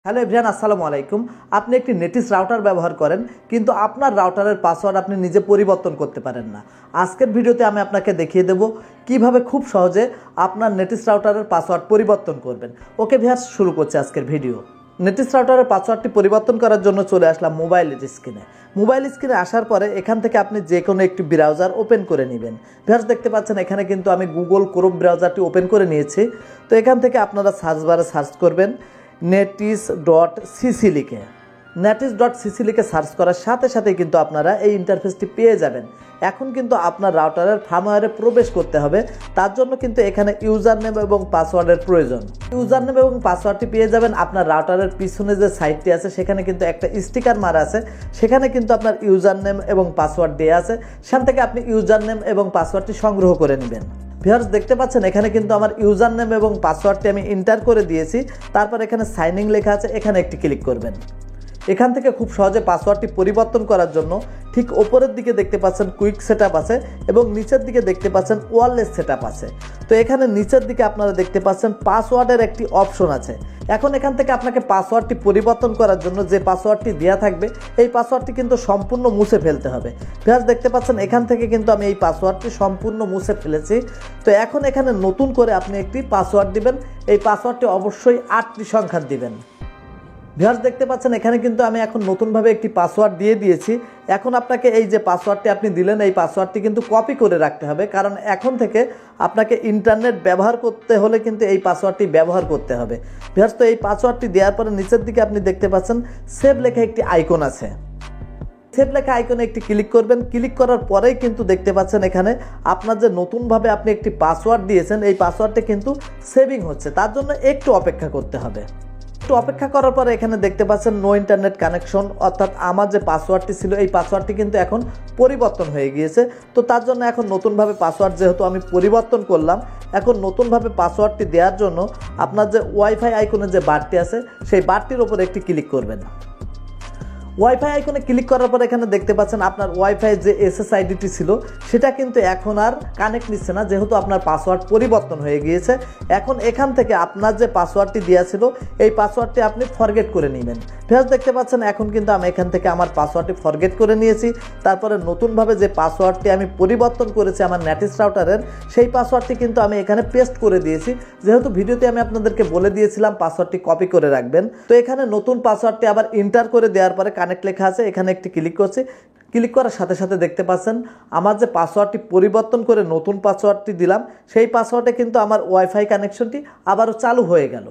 Hello everyone, আসসালামু আলাইকুম। আপনি একটি নেটিস রাউটার ব্যবহার করেন, কিন্তু আপনার রাউটারের পাসওয়ার্ড আপনি নিজে পরিবর্তন করতে পারেন না। আজকের ভিডিওতে আমি আপনাকে দেখিয়ে দেব কিভাবে খুব সহজে আপনার নেটিস রাউটারের পাসওয়ার্ড পরিবর্তন করবেন। ওকে ভিউয়ার্স, শুরু করছি আজকের ভিডিও। নেটিস রাউটারের পাসওয়ার্ডটি পরিবর্তন করার জন্য চলে আসলাম মোবাইলের স্ক্রিনে। মোবাইল স্ক্রিনে আসার পরে এখান থেকে আপনি যে কোনো একটি ব্রাউজার ওপেন করে নেবেন। ভিউয়ার্স, দেখতে পাচ্ছেন এখানে কিন্তু আমি গুগল ক্রোম ব্রাউজারটি ওপেন করে নিয়েছি। তো এখান থেকে আপনারা সার্চ বারে সার্চ করবেন netis.cc লিখে। netis.cc লিখে সার্চ করার সাথে সাথে কিন্তু আপনারা এই ইন্টারফেসটি পেয়ে যাবেন। এখন কিন্তু আপনার রাউটারের ফার্মওয়্যারে প্রবেশ করতে হবে, তার জন্য কিন্তু এখানে ইউজার নেম এবং পাসওয়ার্ডের প্রয়োজন। ইউজার নেম এবং পাসওয়ার্ডটি পেয়ে যাবেন আপনার রাউটারের পিছনে যে সাইটটি আছে সেখানে কিন্তু একটা স্টিকার মারা আছে, সেখানে কিন্তু আপনার ইউজার নেম এবং পাসওয়ার্ড দেওয়া আছে। সেখান থেকে আপনি ইউজার নেম এবং পাসওয়ার্ডটি সংগ্রহ করে নেবেন। ভিউয়ার্স, দেখতে পাচ্ছেন এখানে কিন্তু আমার ইউজার নেম এবং পাসওয়ার্ডটি আমি এন্টার করে দিয়েছি। তারপর এখানে সাইন ইন লেখা আছে, এখানে একটি ক্লিক করবেন। এখান থেকে খুব সহজে পাসওয়ার্ডটি পরিবর্তন করার জন্য ঠিক ওপরের দিকে দেখতে পাচ্ছেন কুইক সেটআপ আছে এবং নিচের দিকে দেখতে পাচ্ছেন ওয়্যারলেস সেটআপ আছে। তো এখানে নিচের দিকে আপনারা দেখতে পাচ্ছেন পাসওয়ার্ডের একটি অপশন আছে। এখন এখান থেকে আপনাকে পাসওয়ার্ডটি পরিবর্তন করার জন্য যে পাসওয়ার্ডটি দেওয়া থাকবে এই পাসওয়ার্ডটি কিন্তু সম্পূর্ণ মুছে ফেলতে হবে। ভিউয়ার্স, দেখতে পাচ্ছেন এখান থেকে কিন্তু আমি এই পাসওয়ার্ডটি সম্পূর্ণ মুছে ফেলেছি। তো এখন এখানে নতুন করে আপনি একটি পাসওয়ার্ড দিবেন। এই পাসওয়ার্ডটি অবশ্যই 8টি সংখ্যার দিবেন। ভিউয়ার্স, দেখতে পাচ্ছেন এখানে কিন্তু আমি এখন নতুনভাবে একটি পাসওয়ার্ড দিয়ে দিয়েছি। এখন আপনাকে এই যে পাসওয়ার্ডটি আপনি দিলেন এই পাসওয়ার্ডটি কিন্তু কপি করে রাখতে হবে, কারণ এখন থেকে আপনাকে ইন্টারনেট ব্যবহার করতে হলে কিন্তু এই পাসওয়ার্ডটি ব্যবহার করতে হবে। ভিউয়ার্স, তো এই পাসওয়ার্ডটি দেওয়ার পরে নিচের দিকে আপনি দেখতে পাচ্ছেন সেভ লেখা একটি আইকন আছে। সেভ লেখা আইকনে একটি ক্লিক করবেন। ক্লিক করার পরেই কিন্তু দেখতে পাচ্ছেন এখানে আপনার যে নতুনভাবে আপনি একটি পাসওয়ার্ড দিয়েছেন এই পাসওয়ার্ডটি কিন্তু সেভিং হচ্ছে, তার জন্য একটু অপেক্ষা করতে হবে। একটু অপেক্ষা করার পরে এখানে দেখতে পাচ্ছেন নো ইন্টারনেট কানেকশন, অর্থাৎ আমার যে পাসওয়ার্ডটি ছিল এই পাসওয়ার্ডটি কিন্তু এখন পরিবর্তন হয়ে গিয়েছে। তো তার জন্য এখন নতুনভাবে পাসওয়ার্ড যেহেতু আমি পরিবর্তন করলাম, এখন নতুনভাবে পাসওয়ার্ডটি দেওয়ার জন্য আপনার যে ওয়াইফাই আইকনের যে বারটি আছে সেই বারটির ওপর একটি ক্লিক করবেন। ওয়াইফাই আইকনে ক্লিক করার পর এখানে দেখতে পাচ্ছেন আপনার ওয়াইফাই যে SSIDটি ছিল সেটা কিন্তু এখন আর কানেক্ট নিচ্ছে না, যেহেতু আপনার পাসওয়ার্ড পরিবর্তন হয়ে গিয়েছে। এখন এখান থেকে আপনার যে পাসওয়ার্ডটি দেওয়া ছিল এই পাসওয়ার্ডটি আপনি ফরগেট করে নেবেন। ভিউয়ার্স, দেখতে পাচ্ছেন এখন কিন্তু আমি এখান থেকে আমার পাসওয়ার্ডটি ফরগেট করে নিয়েছি। তারপরে নতুনভাবে যে পাসওয়ার্ডটি আমি পরিবর্তন করেছি আমার নেটিস রাউটারের সেই পাসওয়ার্ডটি কিন্তু আমি এখানে পেস্ট করে দিয়েছি। যেহেতু ভিডিওতে আমি আপনাদেরকে বলে দিয়েছিলাম পাসওয়ার্ডটি কপি করে রাখবেন, তো এখানে নতুন পাসওয়ার্ডটি আবার এন্টার করে দেওয়ার পরে কানেক্ট লেখা আছে, এখানে একটি ক্লিক করছি। ক্লিক করার সাথে সাথে দেখতে পাচ্ছেন আমার যে পাসওয়ার্ডটি পরিবর্তন করে নতুন পাসওয়ার্ডটি দিলাম সেই পাসওয়ার্ডে কিন্তু আমার ওয়াইফাই কানেকশনটি আবারও চালু হয়ে গেল।